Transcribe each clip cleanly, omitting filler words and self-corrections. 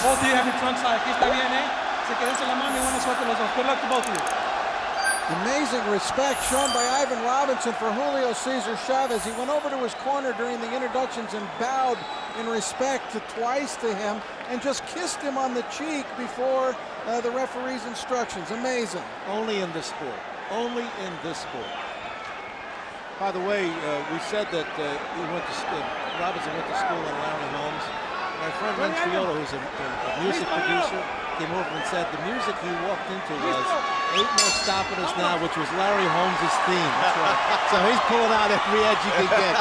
Both of you have your trunk side. Aquí está bien, eh? Se quedan en la mano y buena suerte los dos. Good luck to both of you. Amazing respect shown by Ivan Robinson for Julio Cesar Chavez. He went over to his corner during the introductions and bowed in respect twice to him and just kissed him on the cheek before the referee's instructions. Amazing. Only in this sport. Only in this sport. By the way, we said that Robinson went to school in Larry Holmes. My friend Vince Viola, who's a music producer, came over and said the music he walked into was Ain't No Stopping Us Now, which was Larry Holmes' theme. That's right. So he's pulling out every edge he can get.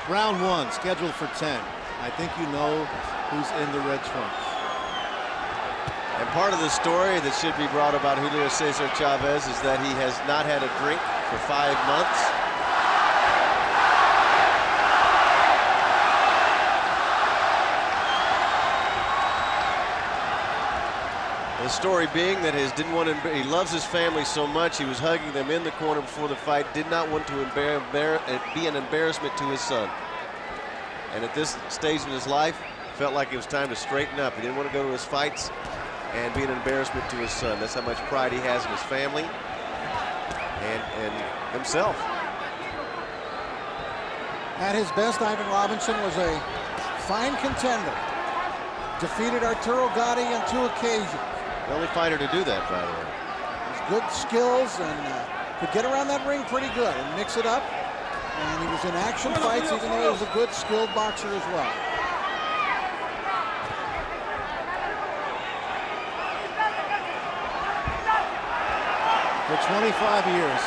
Round 1, scheduled for 10. I think you know who's in the red trunks. And part of the story that should be brought about Julio Cesar Chavez is that he has not had a drink for 5 months. The story being that he loves his family so much, he was hugging them in the corner before the fight, did not want to be an embarrassment to his son. And at this stage in his life, felt like it was time to straighten up. He didn't want to go to his fights and be an embarrassment to his son. That's how much pride he has in his family and himself. At his best, Ivan Robinson was a fine contender. Defeated Arturo Gatti on 2 occasions. The only fighter to do that, by the way. He's good skills and could get around that ring pretty good and mix it up. And he was in action fights, even though he was a good, skilled boxer as well. For 25 years,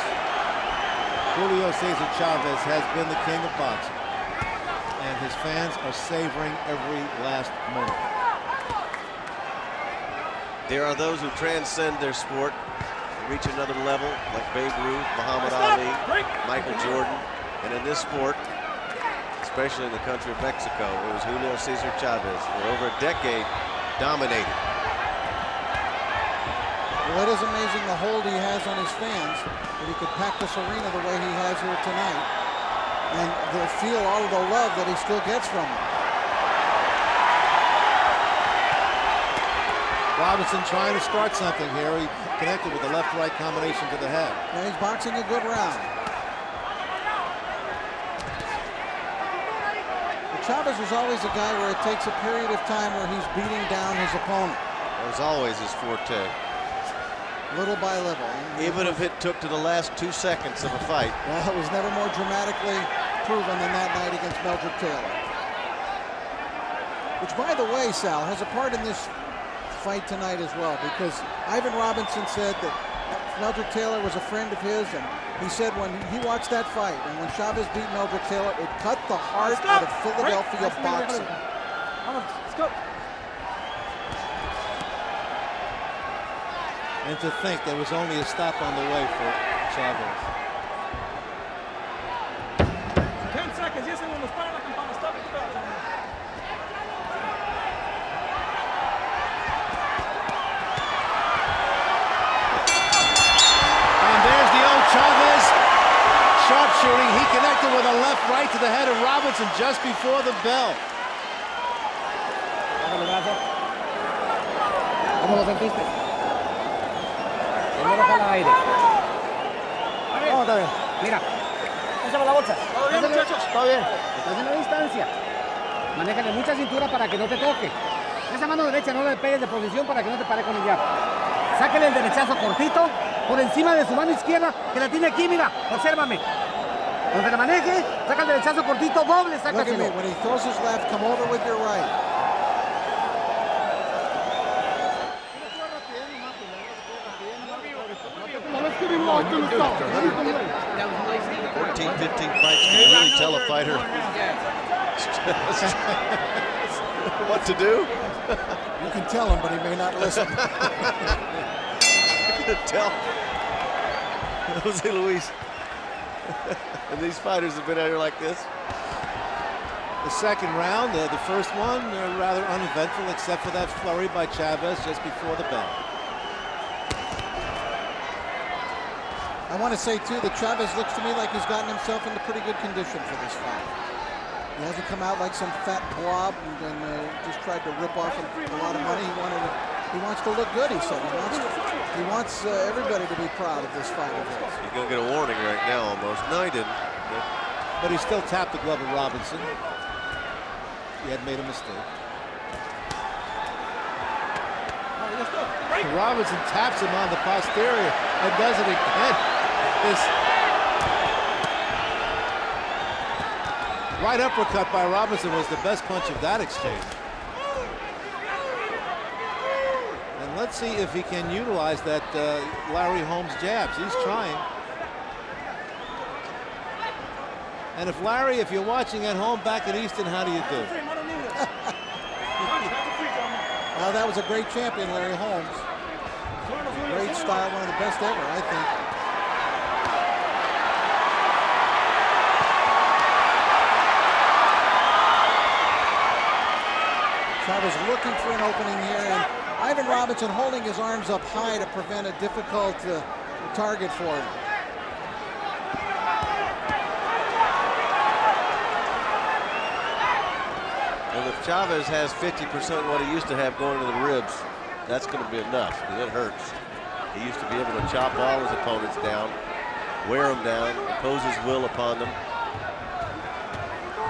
Julio Cesar Chavez has been the king of boxing. And his fans are savoring every last moment. There are those who transcend their sport, reach another level, like Babe Ruth, Muhammad Ali, Michael Jordan. And in this sport, especially in the country of Mexico, it was Julio Cesar Chavez for over a decade dominated. Well, it is amazing the hold he has on his fans, that he could pack this arena the way he has here tonight. And they feel all of the love that he still gets from them. Robinson trying to start something here. He connected with the left-right combination to the head. And he's boxing a good round. But Chavez was always a guy where it takes a period of time where he's beating down his opponent. That was always his forte. Little by little. Even if it took to the last 2 seconds of a fight. Well, it was never more dramatically proven than that night against Meldrick Taylor. Which, by the way, Sal, has a part in this fight tonight as well, because Ivan Robinson said that Meldrick Taylor was a friend of his, and he said when he watched that fight and when Chavez beat Meldrick Taylor, it cut the heart out of Philadelphia boxing. Let's go. And to think there was only a stop on the way for Chavez. 10 seconds, 10 segundos, para la campana, stop it. And there's the old Chavez sharpshooting. He connected with a left right to the head of Robinson just before the bell. ¿Cómo lo sentiste? Primero jala aire. No, está bien. Mira. Échame la bolsa. ¿Todo bien, muchachos? Todo bien. Estás en la distancia. Manéjale mucha cintura para que no te toque. Esa mano derecha no le pegues de posición para que no te pare con el jab. Sáquele el derechazo cortito por encima de su mano izquierda, que la tiene aquí, mira. Obsérvame. Cuando te maneje, saca el derechazo cortito, doble, sácaselo. When he throws his left, come over with your right. 14, 15 fights can really tell a fighter what to do. You can tell him, but he may not listen. Tell Jose Luis. And these fighters have been out here like this. The second round, the first one, rather uneventful, except for that flurry by Chavez just before the bell. I want to say, too, that Chavez looks to me like he's gotten himself into pretty good condition for this fight. He hasn't come out like some fat blob and just tried to rip off a lot of money. He wants to look good, he said. He wants everybody to be proud of this fight of his. He's going to get a warning right now almost. No, he didn't. But he still tapped the glove of Robinson. He had made a mistake. Robinson taps him on the posterior and does it again. This right uppercut by Robinson was the best punch of that exchange. And let's see if he can utilize that Larry Holmes jabs. He's trying. And if Larry, if you're watching at home back in Easton, how do you do? Well, that was a great champion, Larry Holmes. Great style, one of the best ever, I think. Chavez looking for an opening here, and Ivan Robinson holding his arms up high to prevent a difficult target for him. Well, if Chavez has 50% what he used to have going to the ribs, that's going to be enough, because it hurts. He used to be able to chop all his opponents down, wear them down, impose his will upon them.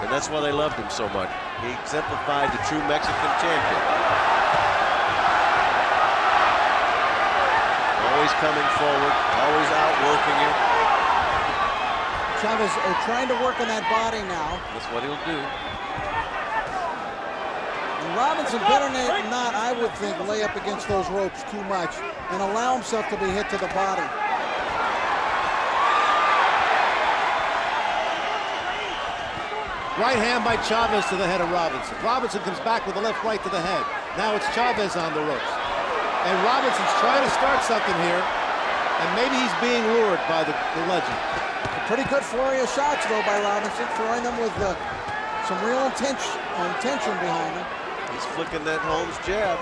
And that's why they loved him so much. He exemplified the true Mexican champion. Always coming forward, always outworking you. Chavez trying to work on that body now. That's what he'll do. Robinson better not, I would think, lay up against those ropes too much and allow himself to be hit to the body. Right hand by Chavez to the head of Robinson. Robinson comes back with the left right to the head. Now it's Chavez on the ropes. And Robinson's trying to start something here, and maybe he's being lured by the legend. A pretty good flurry of shots, though, by Robinson, throwing them with some real intention behind him. He's flicking that Holmes jab.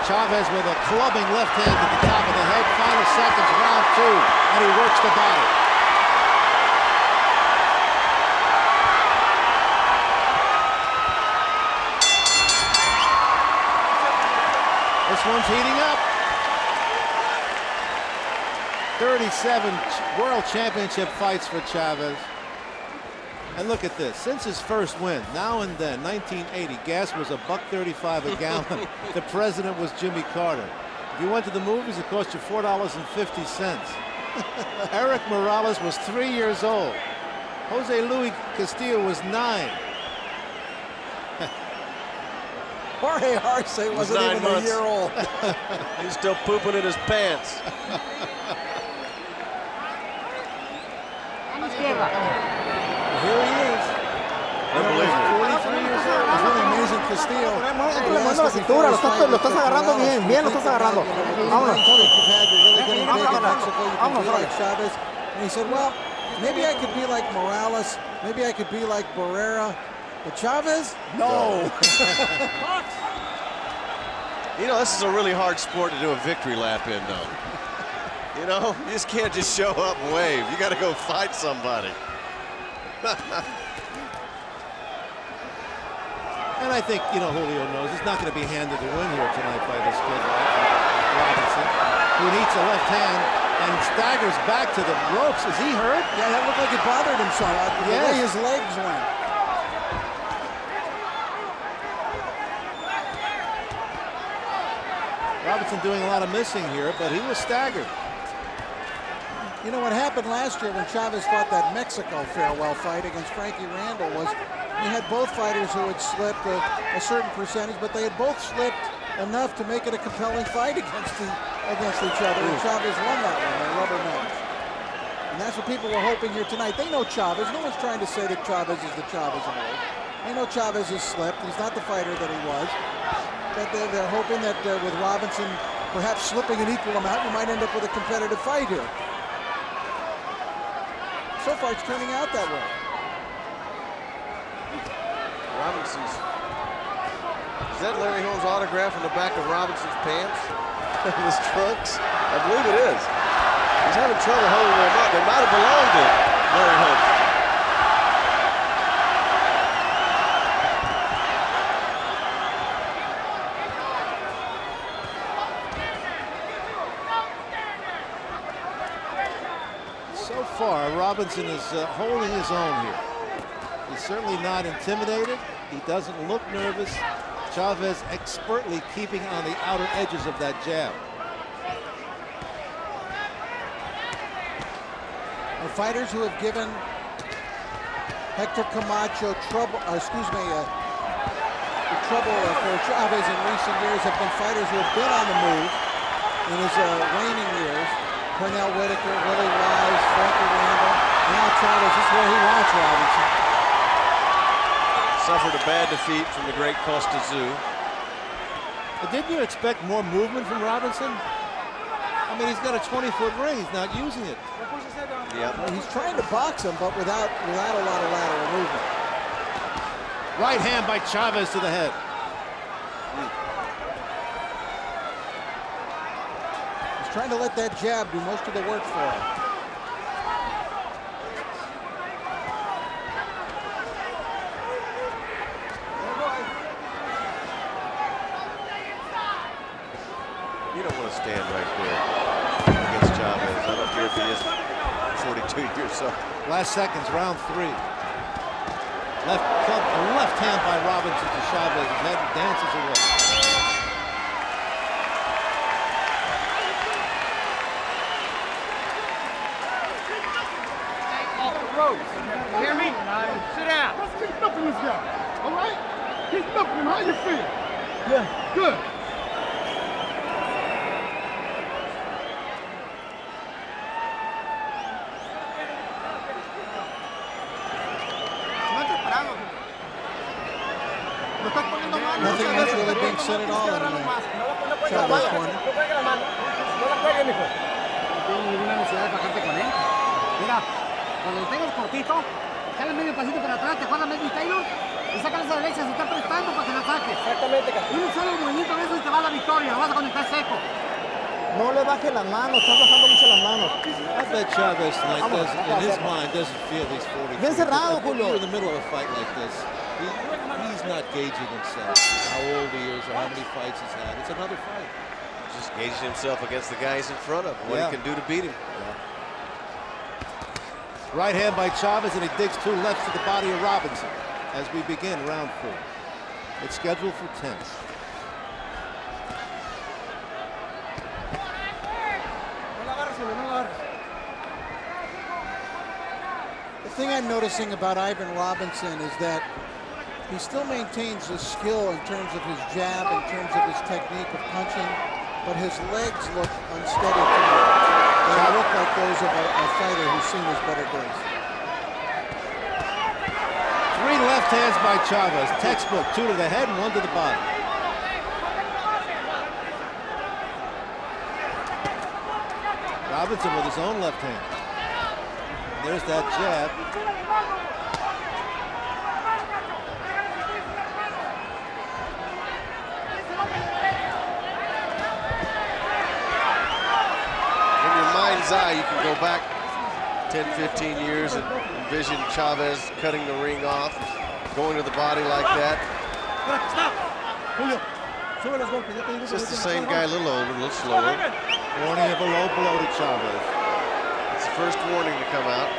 Chavez with a clubbing left hand to the top of the head. Final seconds, round 2, and he works the body. This one's heating up. 37 World Championship fights for Chavez. And look at this. Since his first win, now and then, 1980, gas was $1.35 a gallon. The president was Jimmy Carter. If you went to the movies, it cost you $4.50. Eric Morales was 3 years old. Jose Luis Castillo was 9. Jorge Arce wasn't even a year old. He's still pooping in his pants. Here he is. Unbelievable. 43 years old. It's really amazing, Castillo. Le muevo la cintura, lo estás agarrando bien, lo estás agarrando. Vámonos. Chavez. And he said, well, maybe I could be like Morales, maybe I could be like Barrera, but Chavez, no. You know, this is a really hard sport to do a victory lap in, though. You know, you just can't just show up and wave. You got to go fight somebody. And I think, you know, Julio knows he's not going to be handed the win here tonight by this kid, Robinson, who needs a left hand and staggers back to the ropes. Is he hurt? Yeah, that looked like it bothered him so. The way his legs went. Robinson doing a lot of missing here, but he was staggered. You know what happened last year when Chavez fought that Mexico farewell fight against Frankie Randall was you had both fighters who had slipped a certain percentage, but they had both slipped enough to make it a compelling fight against each other. And Chavez won that one, a rubber match. And that's what people were hoping here tonight. They know Chavez. No one's trying to say that Chavez is the Chavez of old. They know Chavez has slipped. He's not the fighter that he was. But they're hoping that with Robinson perhaps slipping an equal amount, you might end up with a competitive fight here. So far, it's turning out that way. Robinson's. Is that Larry Holmes' autograph on the back of Robinson's pants? His trunks? I believe it is. He's having trouble holding them up. They might have belonged to Larry Holmes. So far, Robinson is holding his own here. He's certainly not intimidated. He doesn't look nervous. Chavez expertly keeping on the outer edges of that jab. The fighters who have given Hector Camacho trouble, trouble for Chavez in recent years have been fighters who have been on the move in his waning years. Pernell Whitaker, Willie Wise, Frankie Randall. Now Chavez, this is where he wants Robinson. Suffered a bad defeat from the great Costa Zoo. But didn't you expect more movement from Robinson? I mean, he's got a 20-foot ring. He's not using it. Yeah. Well, he's trying to box him, but without a lot of lateral movement. Right hand by Chavez to the head. He's trying to let that jab do most of the work for him. You don't want to stand right there against Chavez. I don't care if he is 42 years old. Last seconds, round 3. Left hand by Robinson to Chavez. His head dances away. You hear me? Sit down. Let's keep milking this guy. All right? Keep milking him. How you feel? Yeah. Good. Nothing much really being said at all in Chavez corner. No tengo ninguna necesidad de bajarte con él. Mira, cuando lo tengas cortito, jala medio pasito para atrás, te juega Melvin Taylor y saca esa derecha, se está prestando para que la saques. Exactamente. Y un solo movimiento de eso y te va a la victoria, lo vas a conectar seco. No le baje las manos, estás bajando mucho las manos. I bet Chavez tonight in his mind doesn't feel he's 40. Bien cerrado, Julio. You're in the middle of a fight like this. He's not gauging himself, how old he is or how many fights he's had. It's another fight. Just gauging himself against the guys in front of him, what he can do to beat him. Right hand by Chavez, and he digs 2 lefts to the body of Robinson as we begin round 4. It's scheduled for 10. The thing I'm noticing about Ivan Robinson is that he still maintains his skill in terms of his jab, in terms of his technique of punching, but his legs look unsteady to me. They look like those of a fighter who's seen his better days. 3 left hands by Chavez. Textbook, 2 to the head and 1 to the body. Robinson with his own left hand. There's that jab. In your mind's eye, you can go back 10, 15 years and envision Chavez cutting the ring off, going to the body like that. Stop. Julio, sube los golpes. Ya te digo que Just the same guy, a little older, a little slower. Warning of a low blow to Chavez. It's the first warning to come out.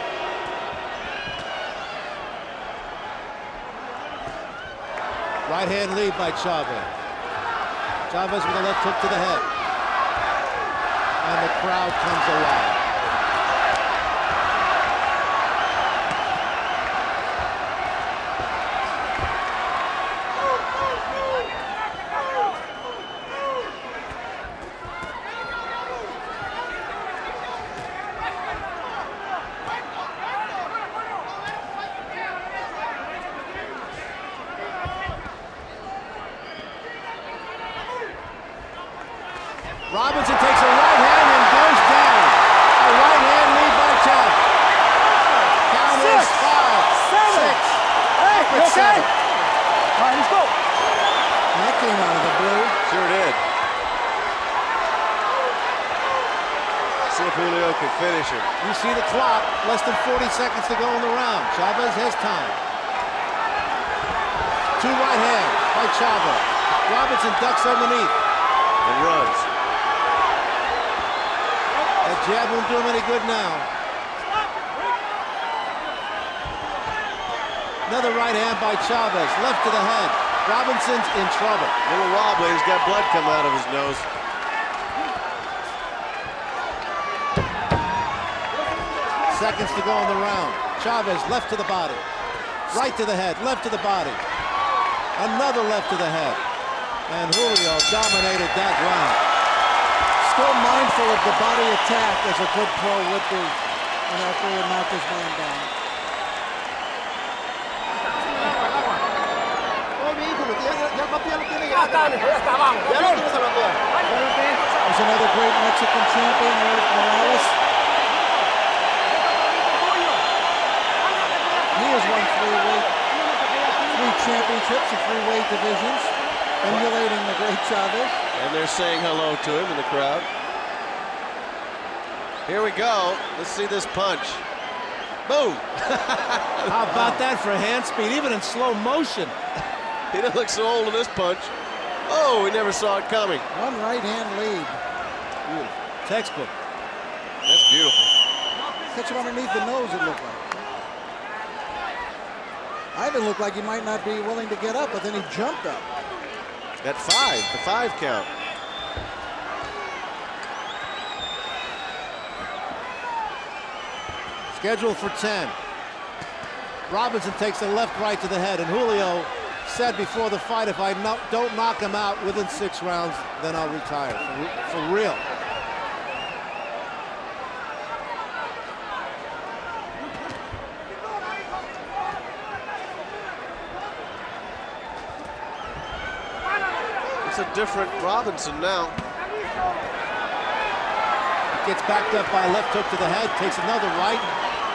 Right hand lead by Chavez. Chavez with a left hook to the head. And the crowd comes alive. Robinson takes a right hand and goes down. A right hand lead by Chavez. Count is 5, 6. Hey, you okay? 7. All right, let's go. That came out of the blue. Sure did. See if Julio can finish him. You see the clock, less than 40 seconds to go in the round. Chavez has time. 2 right hands by Chavez. Robinson ducks underneath. And runs. That jab won't do him any good now. Another right hand by Chavez, left to the head. Robinson's in trouble. A little wobbly, he's got blood coming out of his nose. Seconds to go in the round. Chavez left to the body. Right to the head, left to the body. Another left to the head. And Julio dominated that round. Still mindful of the body attack as a good pro would be. And after he knocked his man down. There's another great Mexican champion, Eric Morales. He has won 3 championships in 3 weight divisions, emulating the great Chavez. And they're saying hello to him in the crowd. Here we go. Let's see this punch. Boom. How about that for hand speed, even in slow motion? He doesn't look so old in this punch. Oh, we never saw it coming. 1 right hand lead. Beautiful. Textbook. That's beautiful. Catch him underneath the nose, it looked like. Ivan looked like he might not be willing to get up, but then he jumped up. At 5, the 5 count. Scheduled for 10. Robinson takes the left right to the head, and Julio said before the fight, if I don't knock him out within 6 rounds, then I'll retire, for real. It's a different Robinson now. Gets backed up by a left hook to the head, takes another right,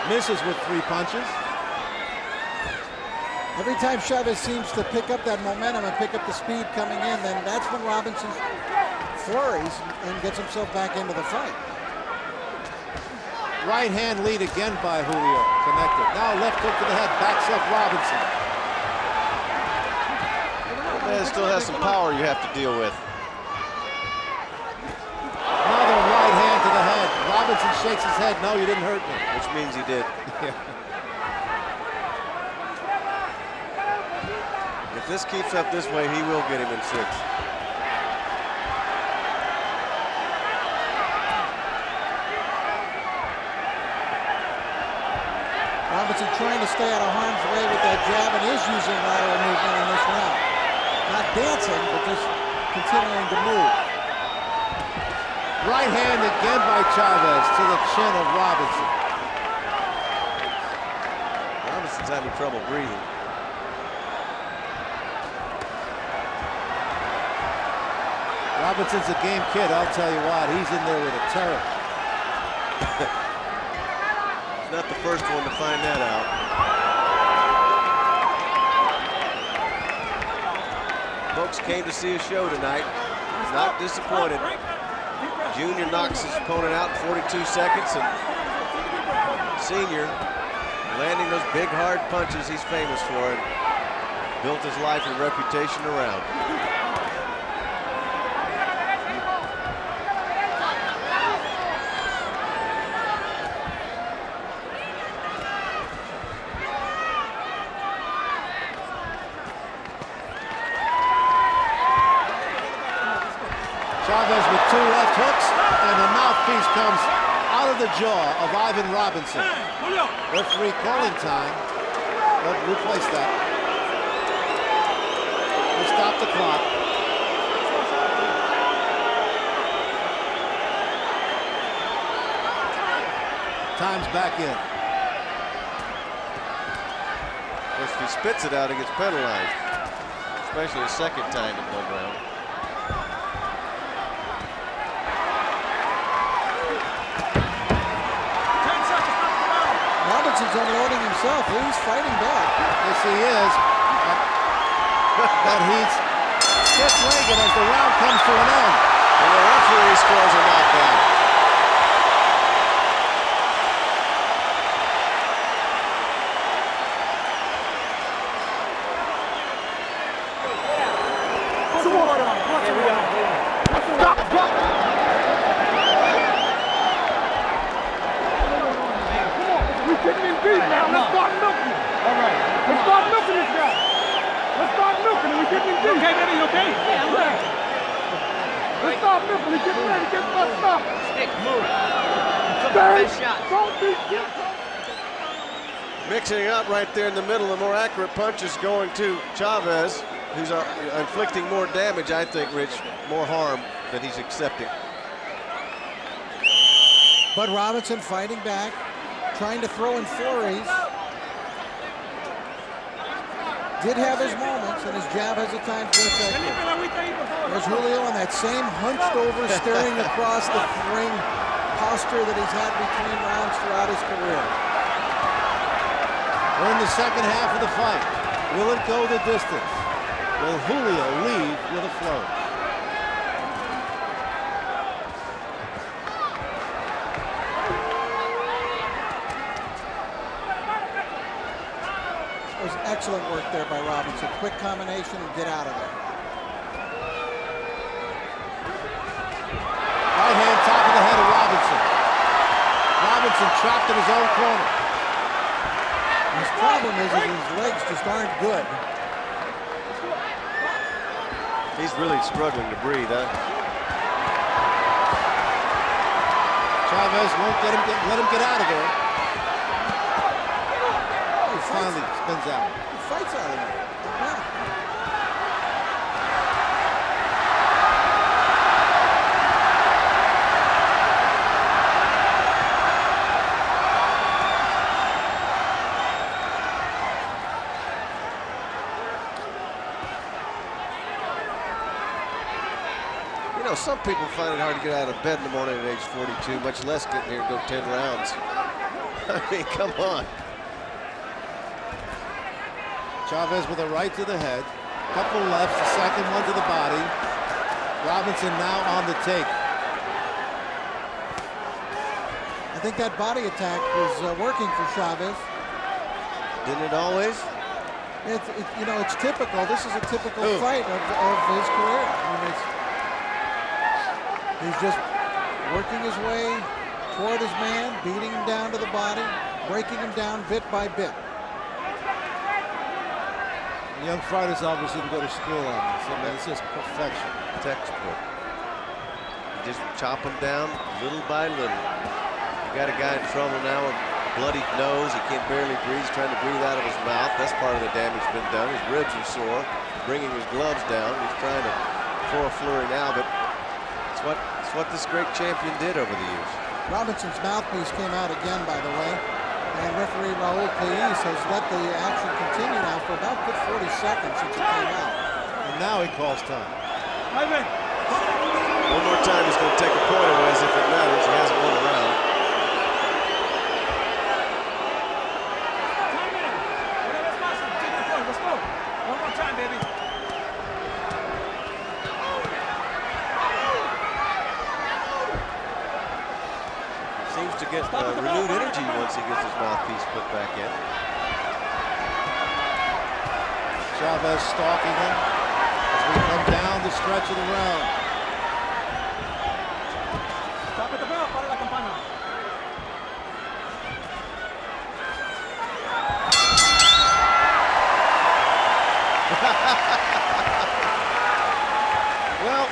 misses with 3 punches. Every time Chavez seems to pick up that momentum and pick up the speed coming in, then that's when Robinson flurries and gets himself back into the fight. Right hand lead again by Julio, connected. Now left hook to the head, backs up Robinson. Man still has some power you have to deal with. Another right hand to the head. Robinson shakes his head, no, you didn't hurt me. Which means he did. If this keeps up this way, he will get him in 6. Robinson trying to stay out of harm's way with that jab and is using lateral movement in this round. Not dancing, but just continuing to move. Right hand again by Chavez to the chin of Robinson. Robinson's having trouble breathing. Robinson's a game kid, I'll tell you what. He's in there with a terror. He's not the first one to find that out. Folks came to see a show tonight. He's not disappointed. Junior knocks his opponent out in 42 seconds, and Senior landing those big, hard punches he's famous for and built his life and reputation around. Chavez with 2 left hooks, and the mouthpiece comes out of the jaw of Ivan Robinson. Referee calling time. But replace that. We'll stop the clock. Time's back in. If he spits it out, he gets penalized, especially a second time in 1 round. Robinson's unloading himself. He's fighting back. Yes, he is. But he's stiff-legged as the round comes to an end. And the referee scores a knockdown. Stop, drop. Come on, we getting in deep now. Let's start milking him. All right. Let's start milking this guy. Let's start milking him. We getting in deep. Okay, baby, you okay? Yeah, I'm right. Let's start milking. He's getting ready to get messed up. Stick, move. Stay. Shot. Don't be shit. Mixing it up right there in the middle. The more accurate punches going to Chavez, who's inflicting more damage, I think, Rich, more harm than he's accepting. But Robinson fighting back, trying to throw in flurries. Did have his moments, and his jab has at times been effective. There's Julio on that same hunched over, staring across the ring posture that he's had between rounds throughout his career. We're in the second half of the fight. Will it go the distance? Will Julio leave with a flourish? It was excellent work there by Robinson. Quick combination and get out of there. Right hand, top of the head of Robinson. Robinson trapped in his own corner. His problem is that his legs just aren't good. He's really struggling to breathe, huh? Chavez won't let him get out of there. He finally spins out. He fights out of there. Yeah. You know, some people find it hard to get out of bed in the morning at age 42, much less getting here and go 10 rounds. I mean, come on. Chavez with a right to the head. Couple lefts, the second one to the body. Robinson now on the take. I think that body attack was working for Chavez. Didn't it always? You know, it's typical. This is a typical fight of his career. I mean, he's just working his way toward his man, beating him down to the body, breaking him down bit by bit. Young fighters obviously can go to school on this. I mean, it's just perfection. Textbook. You just chop him down little by little. You got a guy in trouble now with bloody nose. He can't barely breathe. He's trying to breathe out of his mouth. That's part of the damage been done. His ribs are sore, bringing his gloves down. He's trying to throw a flurry now, but it's what this great champion did over the years. Robinson's mouthpiece came out again, by the way. And referee Raul Pais has let the action continue now for about good 40 seconds since it came out. And now he calls time. One more time, he's going to take a point away as if it matters. He hasn't won a round. Let's go. One more time, baby. Seems to get renewed energy once he gets his mouthpiece put back in. Chavez stalking him as we come down the stretch of the round. Stop at the bell, para la campana. Well,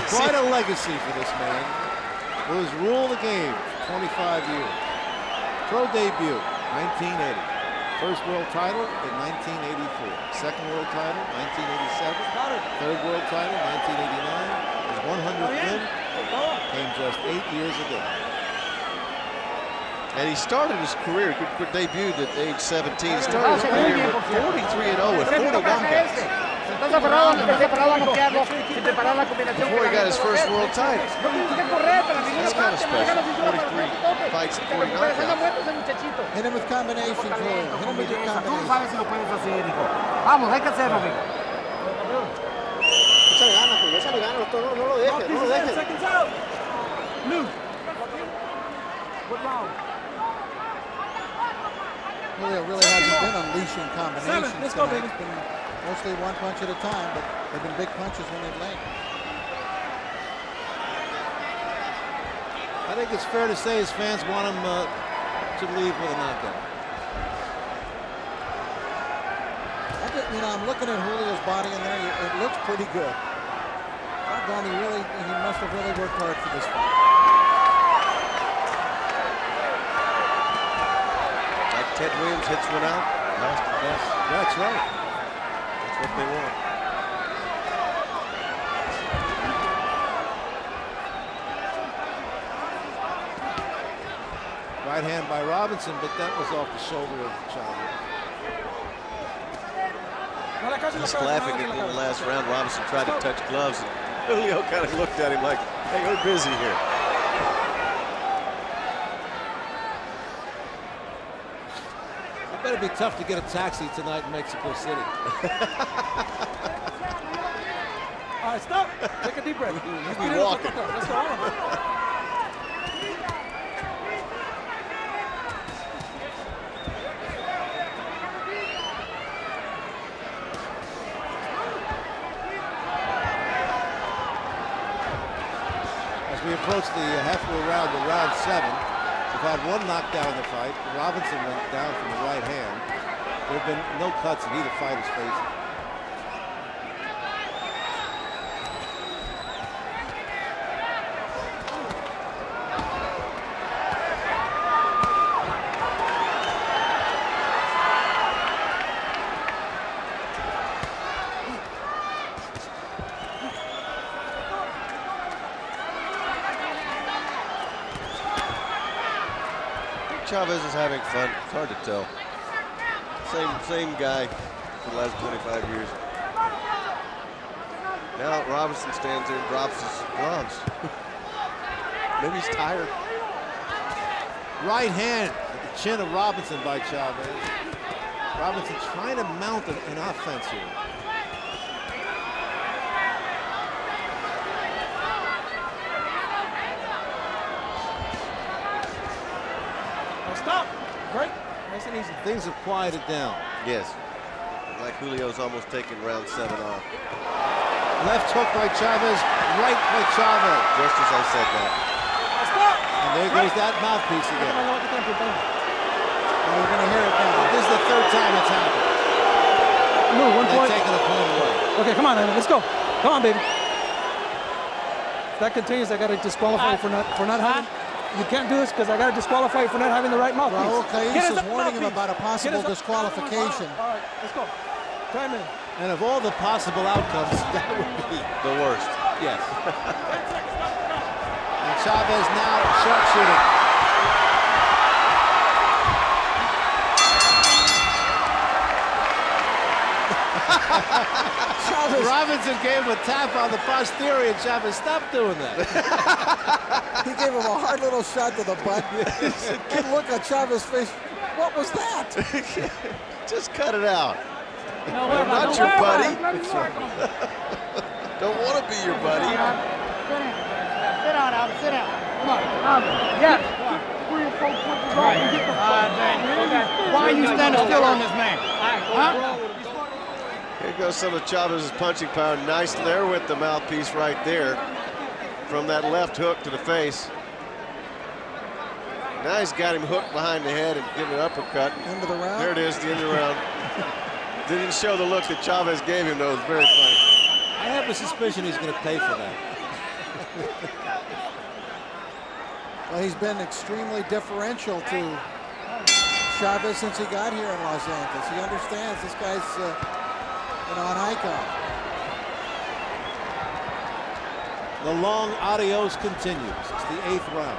quite a legacy for this man. It was rule of the game for 25 years. Pro debut, 1980. First world title in 1984. Second world title, 1987. Third world title, 1989. His 100th win came just 8 years ago. And he started his career, debuted at age 17. He started his career with 43-0 with 40 knockouts. Estás aferrado a noquearlo sin preparar la combinación. Before he got his first world title. No tienes que correr, pero That's kind of special. 43 fights and 40 knockouts. Hit him with combinations, Julio. Hit him with your Tú combinations. sabes si lo puedes hacer, hijo. Vamos, hay que hacerlo, hijo. Échale ganas, Julio, échale ganas. No lo dejes, no lo dejes. Seconds out. Move. Julio really hasn't been unleashing combinations. Let's go, tonight. baby. It's been mostly one punch at a time, but they've been big punches when they've landed. think it's fair to say his fans want him to leave with a knockout. You know, I'm looking at Julio's body in there. It looks pretty good. Doggone, he must have really worked hard for this fight. Like Ted Williams hits one out. Yes, that's right. That's what they want. Right hand by Robinson, but that was off the shoulder of Chavez. He's laughing in the last round. Robinson tried to touch gloves, and Julio kind of looked at him like, hey, we're busy here. It better be tough to get a taxi tonight in Mexico City. All right, stop. Take a deep breath. He's be walking. Let's go. As we approach the halfway round of round 7, we've had one knockdown in the fight. Robinson went down from the right hand. There have been no cuts in either fighter's face. Chavez is having fun. It's hard to tell. Same guy for the last 25 years. Now Robinson stands there and drops his gloves. Maybe he's tired. Right hand at the chin of Robinson by Chavez. Robinson trying to mount an offense here. Stop. Great. Nice and easy. Things have quieted down. Yes. Like Julio's almost taking round 7 off. Left hook by Chavez, right by Chavez. Just as I said that. Stop. And there goes that mouthpiece again. Well, we're going to hear it now. This is the 3rd time it's happened. Move, 1 They're point. taking the point away. Okay, come on, Evan. Let's go. Come on, baby. If that continues, I got to disqualify for not having. You can't do this because I got to disqualify you for not having the right mouthpiece. Raul Caiz Get us is a warning him mouthpiece. about a possible Get us a- disqualification. All right, let's go. Time in. And of all the possible outcomes, that would be The worst. yes. And Chavez now sharpshooting. Robinson gave him a tap on the posterior, and Chavez stopped doing that. He gave him a hard little shot to the butt. And look at Chavez's face. What was that? Just cut it out. I'm not your buddy. Don't want to be your buddy. Sit down, Albert. Sit down. Come on. Albert. Yes. Why are you standing still on this man? Huh? Here goes some of Chavez's punching power. Nice there with the mouthpiece right there. From that left hook to the face. Now he's got him hooked behind the head and giving an uppercut. End of the round. There it is, the end of the round. Didn't show the look that Chavez gave him, though. It was very funny. I have a suspicion he's going to pay for that. Well, he's been extremely differential to Chavez since he got here in Los Angeles. He understands this guy's, an icon. The long adios continues. It's the 8th round.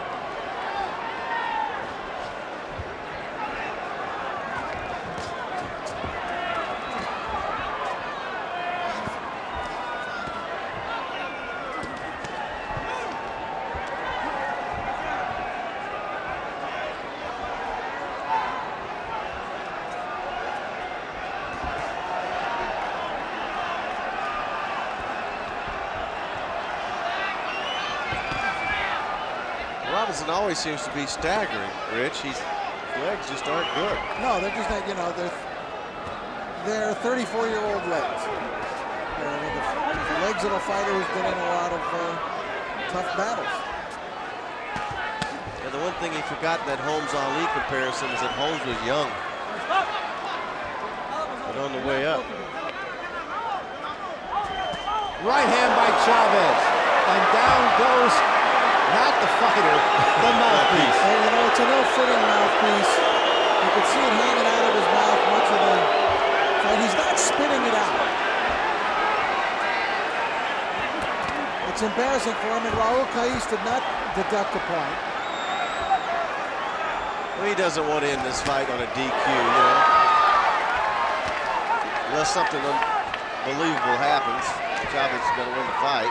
Robinson always seems to be staggering, Rich. His legs just aren't good. No, they're just not, they're 34-year-old legs. The legs of a fighter who's been in a lot of tough battles. the one thing he forgot in that Holmes-Ali comparison is that Holmes was young. But on the way up. Right hand by Chavez. And down goes, not the fighter, the mouthpiece. Well, you know, it's an ill-fitting mouthpiece. You can see it hanging out of his mouth much of the fight. He's not spitting it out. It's embarrassing for him, and Raul Caiz did not deduct a point. Well, he doesn't want to end this fight on a DQ, you know. Unless something unbelievable happens, Chavez is going to win the fight.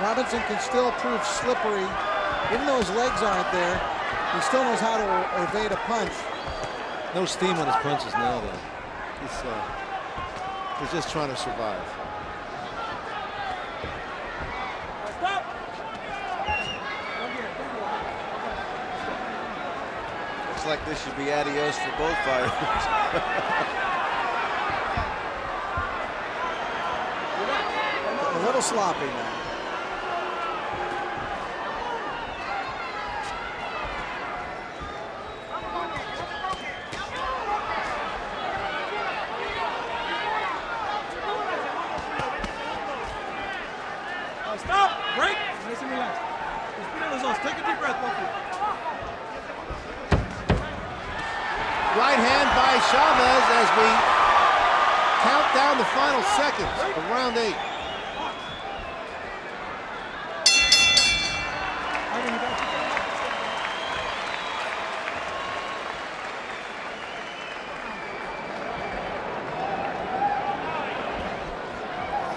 Robinson can still prove slippery. Even though his legs aren't there, he still knows how to evade a punch. No steam on his punches now, though. He's just trying to survive. Looks like this should be adios for both fighters. A little sloppy now. Stop! Break! Nice and relaxed. Take a deep breath, both of you. Right hand by Chavez as we count down the final seconds of round 8.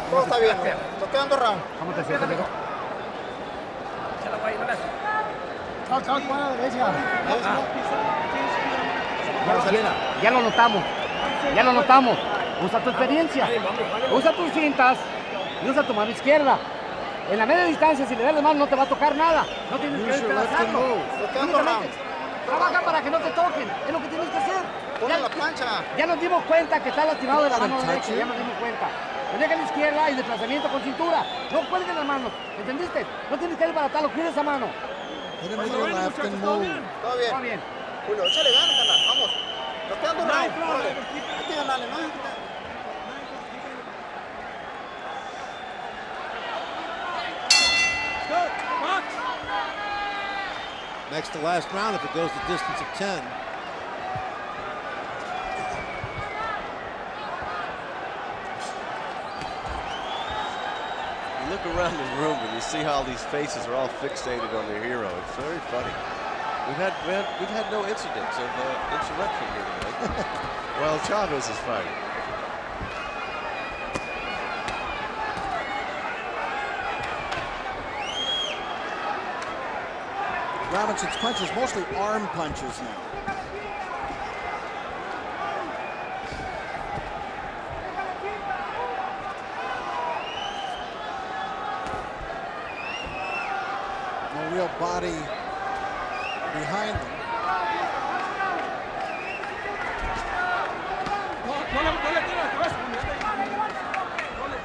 Todo está bien. Nos quedan 2 rounds. ¿Cómo te sientes, viejo? Ya lo notamos. Ya lo notamos. Usa tu experiencia. Usa tus fintas y usa tu mano izquierda. En la media distancia, si le das la mano, no te va a tocar nada. No tienes que desplazarlo. Trabaja para que no te toquen. Es lo que tienes que hacer. Ponle la plancha. Ya nos dimos cuenta que está lastimado de la mano derecha. Ya nos dimos cuenta. Deja la izquierda y desplazamiento con cintura. No cuelguen las manos. ¿Entendiste? No tienes que desbaratarlo. Cuida esa mano. Todo bien. Julio, échale ganas, carnal. Vamos. Nos quedan 2 rounds. Hay que ganarle, ¿no? Next to last round if it goes the distance of 10. You look around the room and you see how these faces are all fixated on their hero. It's very funny. We've had no incidents of insurrection here tonight. While Chavez is fighting. Robinson's punches, mostly arm punches now. No real body behind them.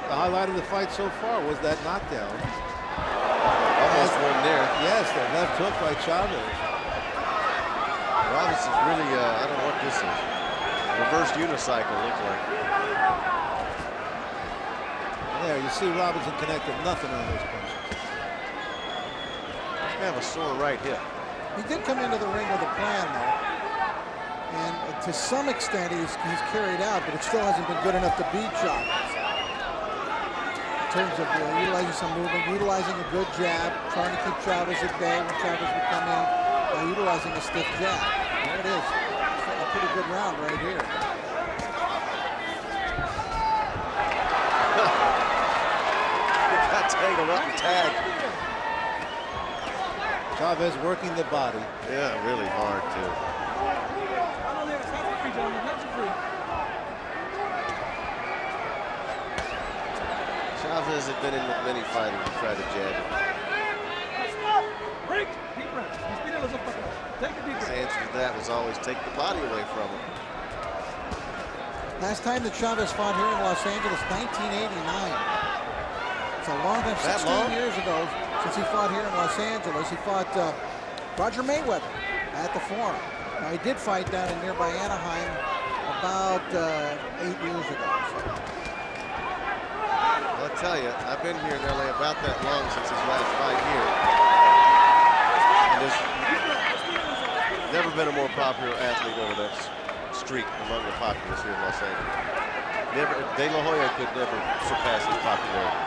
The highlight of the fight so far was that knockdown. Almost one there. Yes, the left hook by Chavez. Robinson's really, I don't know what this is. Reverse unicycle looks like. There, you see Robinson connected nothing on those punches. He's have a sore right hip. He did come into the ring with a plan, though. And to some extent, he's carried out, but it still hasn't been good enough to beat Chavez. In terms of utilizing some movement, utilizing a good jab, trying to keep Chavez at bay when Chavez would come in, utilizing a stiff jab. There it is. It's a pretty good round right here. Got tangled up and tagged. Chavez working the body. Yeah, really hard too. Chavez had been in with many fighters who tried to jab him. Break. Deep breath. Respira los ojos para atrás. Take a deep His breath. answer to that was always take the body away from him. Last time that Chavez fought here in Los Angeles, 1989. It's a long time, 16 years ago since he fought here in Los Angeles. He fought Roger Mayweather at the Forum. Now, he did fight down in nearby Anaheim about 8 years ago. So. I'll tell you, I've been here in LA about that long since his last fight here. And there's never been a more popular athlete over that streak among the populace here in Los Angeles. De La Hoya could never surpass his popularity.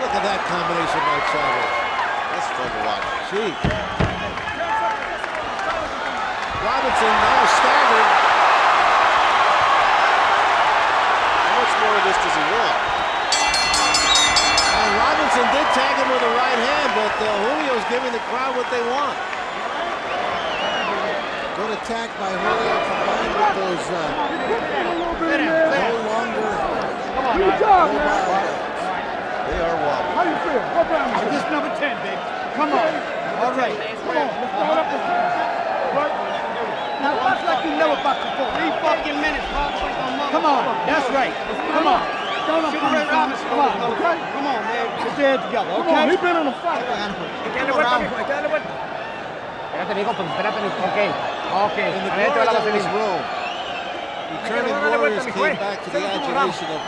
Look at that combination by Chavez. That's fun to watch. Gee. Robinson now staggered. How much more of this does he want? And Robinson did tag him with a right hand, but Julio's giving the crowd what they want. Good attack by Julio combined with those no longer mobile. They are wild. How you feel? What round is This number 10, baby. Come on. All right. Come on, let's throw it up. Right. Now, watch like you never boxed before. 3 fucking minutes, Bob. Come on. That's right. Come on. Don't Sugar Ray Robinson. Come on, okay? Come on, man. Put your heads together, Come on, okay? he been in a fight. Espérate, mijo, pues espérate, ok. Ok. In the A ver, te va la glory of his vaselina. role, returning warriors came back to the adulation of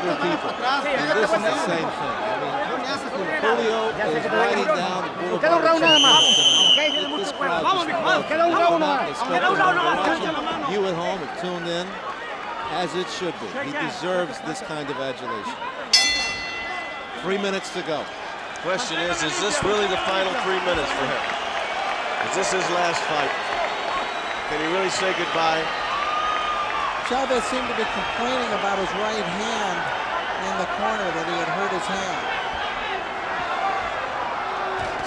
their people. And this is the same thing. I mean, Julio is riding down the Queda un round nada más. boulevard. Ok. This crowd Vamos, just mijo. loves Queda un round nada They más. spent Queda un the round night nada más. watching. You at home have tuned in, as it should be. He deserves this kind of adulation. 3 minutes to go. Question is this really the final 3 minutes for him? Is this his last fight? Can he really say goodbye? Chavez seemed to be complaining about his right hand in the corner, that he had hurt his hand.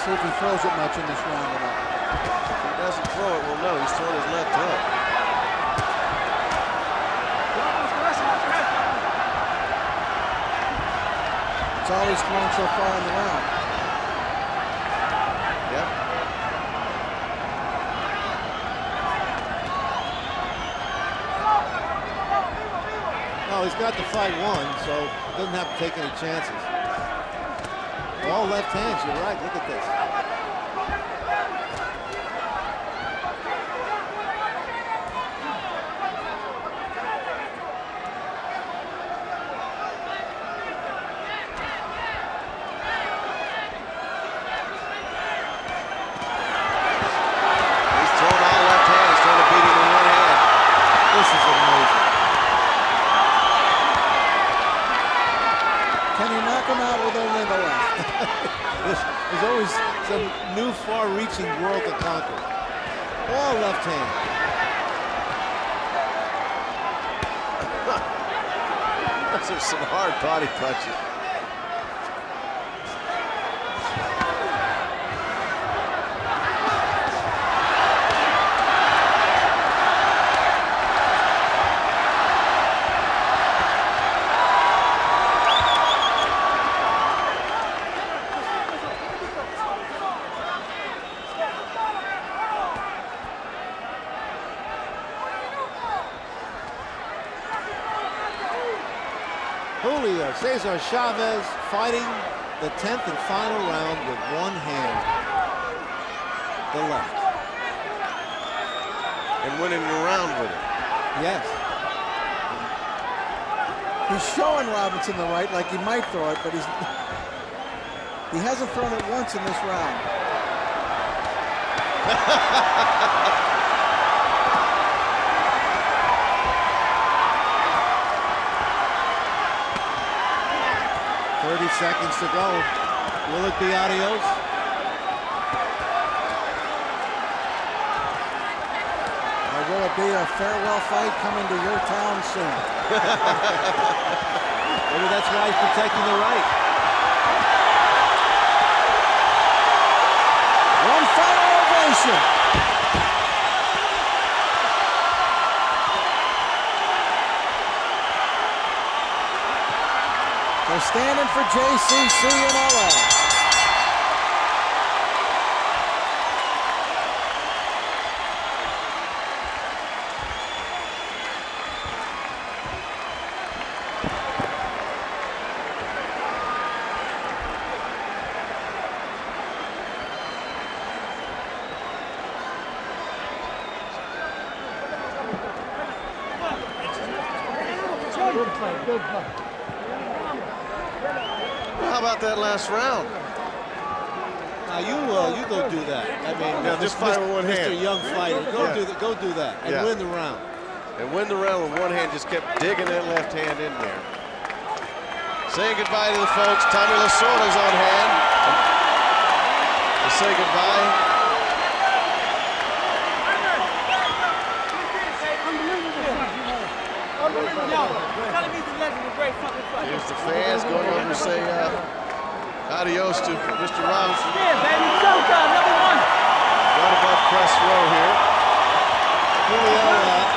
See if he throws it much in this round or not. If he doesn't throw it, we'll know. He's throwing his left hook. It's all he's thrown so far in the round. Yep. No, he's got the fight won, so doesn't have to take any chances. All left hands, you're right, look at this. He's throwing all left hand. He's trying to beat him in one hand. This is amazing. Can he knock him out with only the left? There's always some new far-reaching world to conquer. All left hand. Those are some hard body punches. Julio Cesar Chavez fighting the 10th and final round with one hand, the left. And winning the round with it. Yes. He's showing Robinson the right like he might throw it, but he hasn't thrown it once in this round. Seconds to go. Will it be adios? Or will it be a farewell fight coming to your town soon? Maybe that's why he's protecting the right. One final ovation. They're standing for JCC in LA. How about that last round? Now you go do that. I mean, Yeah, just fight with one hand. Mr. Young fighter, go do that and win the round. And win the round with one hand, just kept digging that left hand in there. Saying goodbye to the folks. Tommy Lasorda's on hand. To say goodbye. Here's the fans going over to say adios to Mr. Robinson. Yeah, baby, showtime, #1. Right above press row here. Julio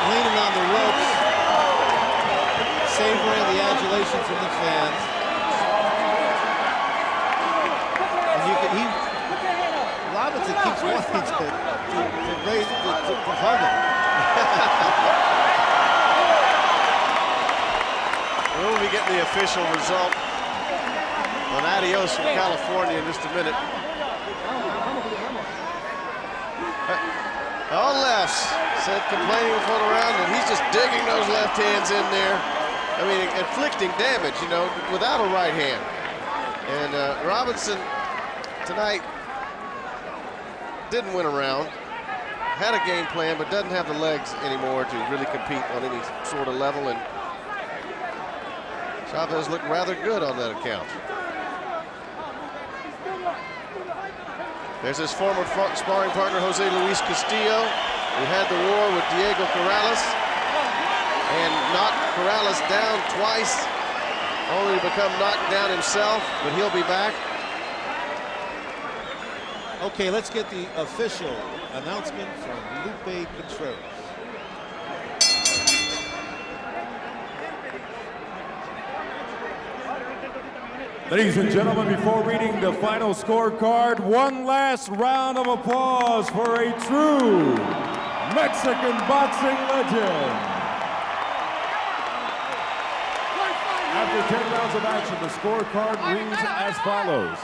leaning on the ropes, savoring the adulation from the fans. And Robinson keeps wanting to raise to hug him. We'll be getting the official result on adios from California in just a minute. All lefts, said complaining before the round, and he's just digging those left hands in there. I mean, inflicting damage, you know, without a right hand. And Robinson tonight didn't win a round, had a game plan, but doesn't have the legs anymore to really compete on any sort of level. And Chavez looked rather good on that account. There's his former sparring partner, Jose Luis Castillo, who had the war with Diego Corrales and knocked Corrales down twice, only to become knocked down himself, but he'll be back. Okay, let's get the official announcement from Lupe Contreras. Ladies and gentlemen, before reading the final scorecard, one last round of applause for a true Mexican boxing legend. After 10 rounds of action, the scorecard reads as follows.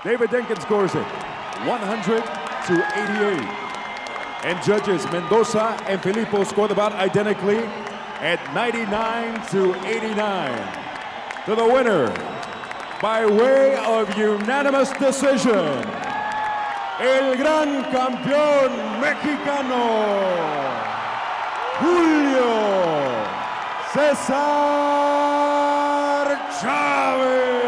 David Denkin scores it 100 to 88. And judges Mendoza and Filippo scored about identically at 99 to 89. To the winner, by way of unanimous decision, el gran campeón mexicano, Julio Cesar Chavez.